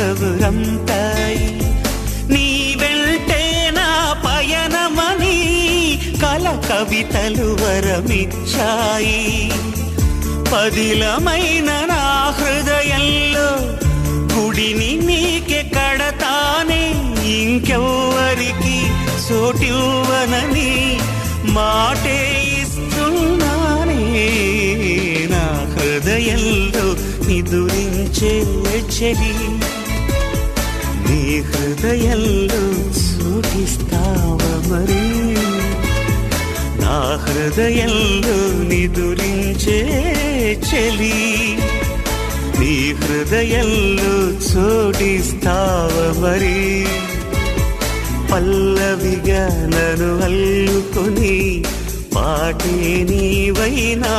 కబురంతాయి. నీ వెంటే నా పయనమని కల కవితలు వరమిచ్చాయి. పదిలమైన నా హృదయంలో గుడిని నీకే కడతానే, ఇంకెవ్వరికి చోటివ్వనని మాటే ఇస్తున్నానే. నా హృదయంలో నిదురించే చెలి, నీ హృదయంలో చోటిస్తావా మరి? నా హృదయంలో నిదురించే చెలి, నీ హృదయంలో చోటిస్తావా మరి? పల్లవిగా నన్ను అల్లుకొని పాటే నీవైనా